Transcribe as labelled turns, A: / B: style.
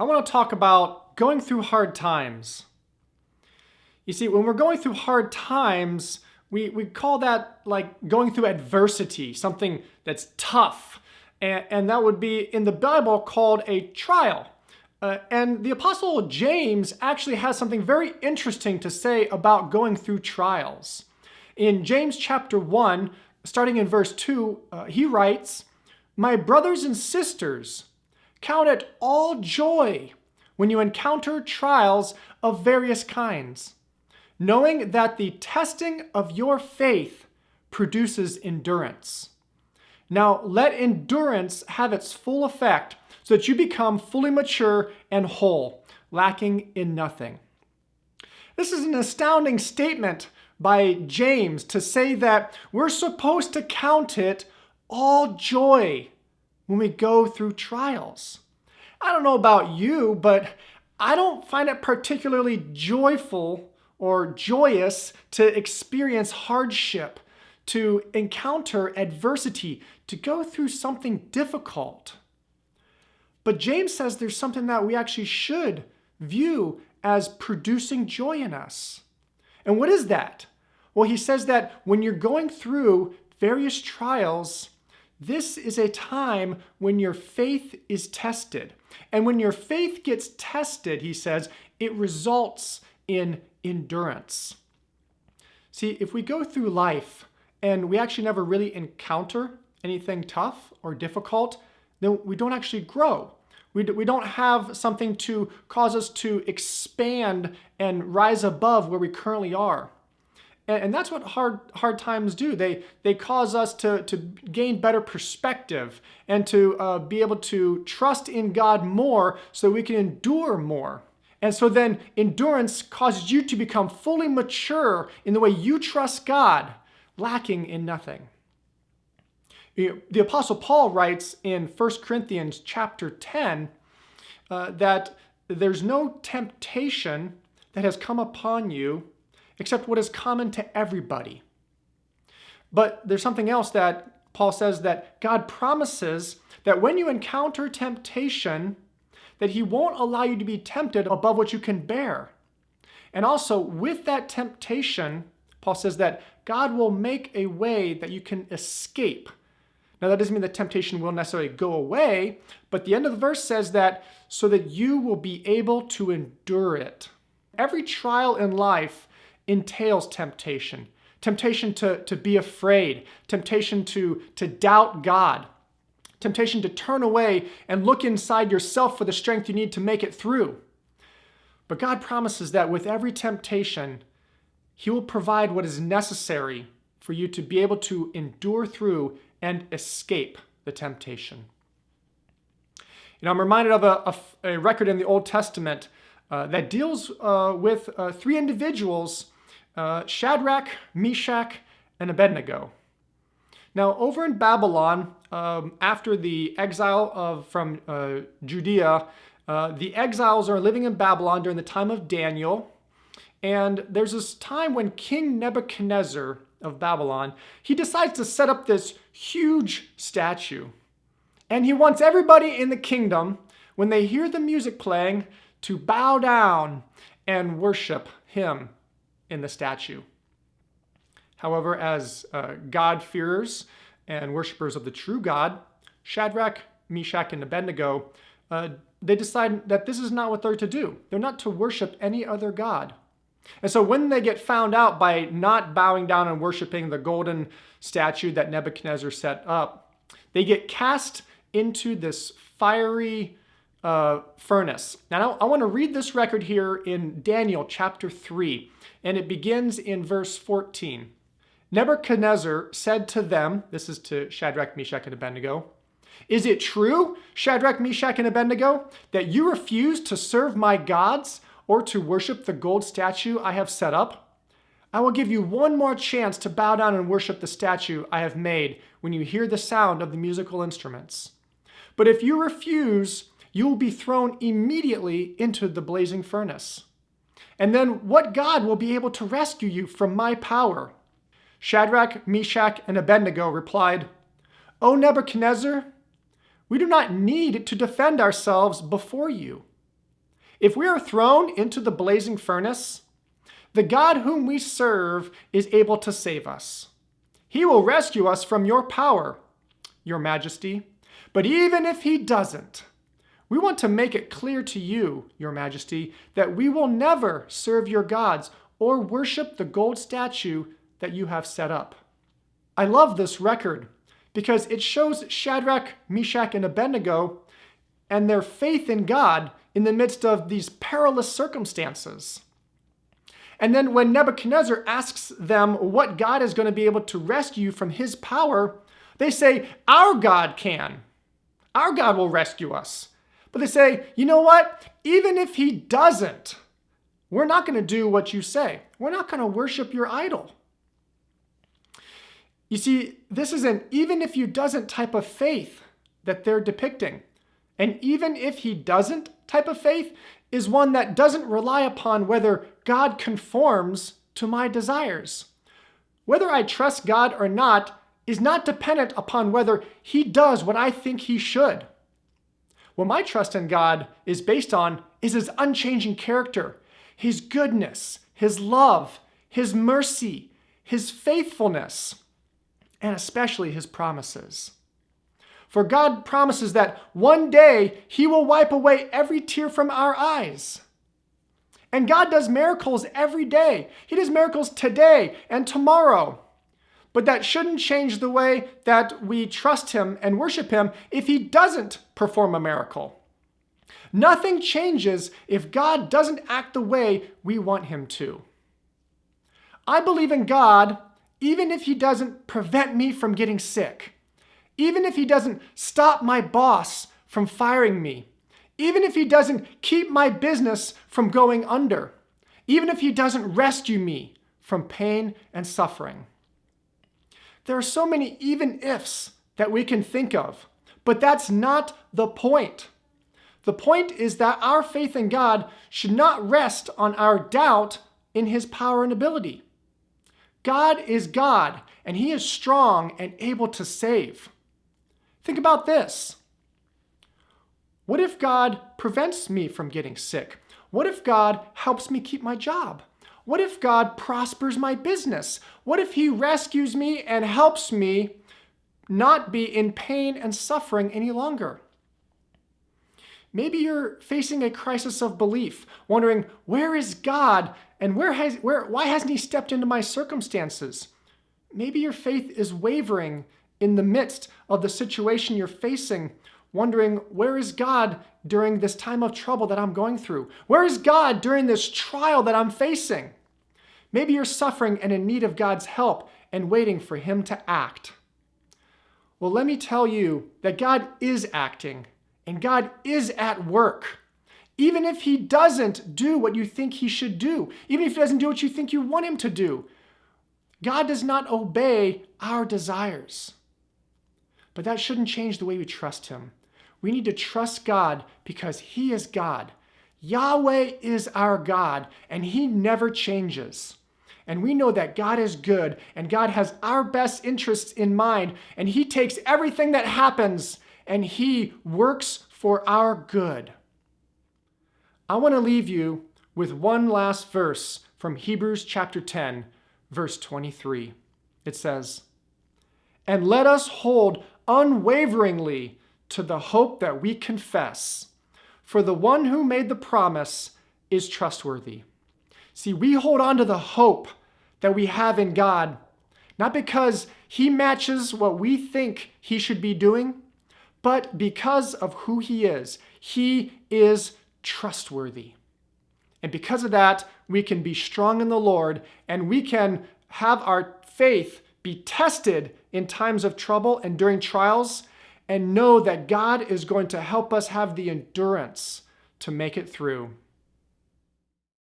A: I want to talk about going through hard times. You see, when we're going through hard times, we call that like going through adversity, something that's tough. And that would be in the Bible called a trial. And the Apostle James actually has something very interesting to say about going through trials. In James chapter 1, starting in verse 2, he writes, "My brothers and sisters, count it all joy when you encounter trials of various kinds, knowing that the testing of your faith produces endurance. Now let endurance have its full effect so that you become fully mature and whole, lacking in nothing." This is an astounding statement by James to say that we're supposed to count it all joy when we go through trials. I don't know about you, but I don't find it particularly joyful or joyous to experience hardship, to encounter adversity, to go through something difficult. But James says there's something that we actually should view as producing joy in us. And what is that? Well, he says that when you're going through various trials, this is a time when your faith is tested. And when your faith gets tested, he says, it results in endurance. See, if we go through life and we actually never really encounter anything tough or difficult, then we don't actually grow. We don't have something to cause us to expand and rise above where we currently are. And that's what hard times do. They cause us to gain better perspective and to be able to trust in God more so we can endure more. And so then endurance causes you to become fully mature in the way you trust God, lacking in nothing. The Apostle Paul writes in 1 Corinthians chapter 10 that there's no temptation that has come upon you except what is common to everybody. But there's something else that Paul says, that God promises that when you encounter temptation, that he won't allow you to be tempted above what you can bear. And also with that temptation, Paul says that God will make a way that you can escape. Now that doesn't mean that temptation will necessarily go away, but the end of the verse says that so that you will be able to endure it. Every trial in life entails temptation. Temptation to be afraid, temptation to doubt God, temptation to turn away and look inside yourself for the strength you need to make it through. But God promises that with every temptation, he will provide what is necessary for you to be able to endure through and escape the temptation. I'm reminded of a record in the Old Testament that deals with three individuals, Shadrach, Meshach, and Abednego. Now, over in Babylon, after the exile from Judea, the exiles are living in Babylon during the time of Daniel. And there's this time when King Nebuchadnezzar of Babylon, he decides to set up this huge statue. And he wants everybody in the kingdom, when they hear the music playing, to bow down and worship him in the statue. However, as God-fearers and worshipers of the true God, Shadrach, Meshach, and Abednego, they decide that this is not what they're to do. They're not to worship any other god. And so when they get found out by not bowing down and worshiping the golden statue that Nebuchadnezzar set up, they get cast into this fiery furnace. Now, I want to read this record here in Daniel chapter 3, and it begins in verse 14. Nebuchadnezzar said to them, this is to Shadrach, Meshach, and Abednego, "Is it true, Shadrach, Meshach, and Abednego, that you refuse to serve my gods or to worship the gold statue I have set up? I will give you one more chance to bow down and worship the statue I have made when you hear the sound of the musical instruments. But if you refuse, you will be thrown immediately into the blazing furnace. And then what God will be able to rescue you from my power?" Shadrach, Meshach, and Abednego replied, "O Nebuchadnezzar, we do not need to defend ourselves before you. If we are thrown into the blazing furnace, the God whom we serve is able to save us. He will rescue us from your power, your majesty. But even if he doesn't, we want to make it clear to you, your majesty, that we will never serve your gods or worship the gold statue that you have set up. I love this record because it shows Shadrach, Meshach, and Abednego and their faith in God in the midst of these perilous circumstances. And then when Nebuchadnezzar asks them what God is going to be able to rescue you from his power, they say, our God can. Our God will rescue us. But they say, you know what? Even if he doesn't, we're not going to do what you say. We're not going to worship your idol. You see, this is an even if you doesn't type of faith that they're depicting. And even if he doesn't type of faith is one that doesn't rely upon whether God conforms to my desires. Whether I trust God or not is not dependent upon whether he does what I think he should. What my trust in God is based on is his unchanging character, his goodness, his love, his mercy, his faithfulness, and especially his promises. For God promises that one day he will wipe away every tear from our eyes. And God does miracles every day. He does miracles today and tomorrow. But that shouldn't change the way that we trust him and worship him if he doesn't perform a miracle. Nothing changes if God doesn't act the way we want him to. I believe in God even if he doesn't prevent me from getting sick. Even if he doesn't stop my boss from firing me. Even if he doesn't keep my business from going under. Even if he doesn't rescue me from pain and suffering. There are so many even ifs that we can think of, but that's not the point. The point is that our faith in God should not rest on our doubt in his power and ability. God is God, and he is strong and able to save. Think about this. What if God prevents me from getting sick? What if God helps me keep my job? What if God prospers my business? What if he rescues me and helps me not be in pain and suffering any longer? Maybe you're facing a crisis of belief, wondering, where is God and why hasn't he stepped into my circumstances? Maybe your faith is wavering in the midst of the situation you're facing, wondering, where is God during this time of trouble that I'm going through? Where is God during this trial that I'm facing? Maybe you're suffering and in need of God's help and waiting for him to act. Well, let me tell you that God is acting and God is at work. Even if he doesn't do what you think he should do, even if he doesn't do what you think you want him to do, God does not obey our desires. But that shouldn't change the way we trust him. We need to trust God because he is God. Yahweh is our God, and he never changes. And we know that God is good, and God has our best interests in mind, and he takes everything that happens, and he works for our good. I want to leave you with one last verse from Hebrews chapter 10, verse 23. It says, "And let us hold unwaveringly to the hope that we confess, for the one who made the promise is trustworthy." See, we hold on to the hope that we have in God, not because he matches what we think he should be doing, but because of who he is. He is trustworthy. And because of that, we can be strong in the Lord, and we can have our faith be tested in times of trouble and during trials, and know that God is going to help us have the endurance to make it through.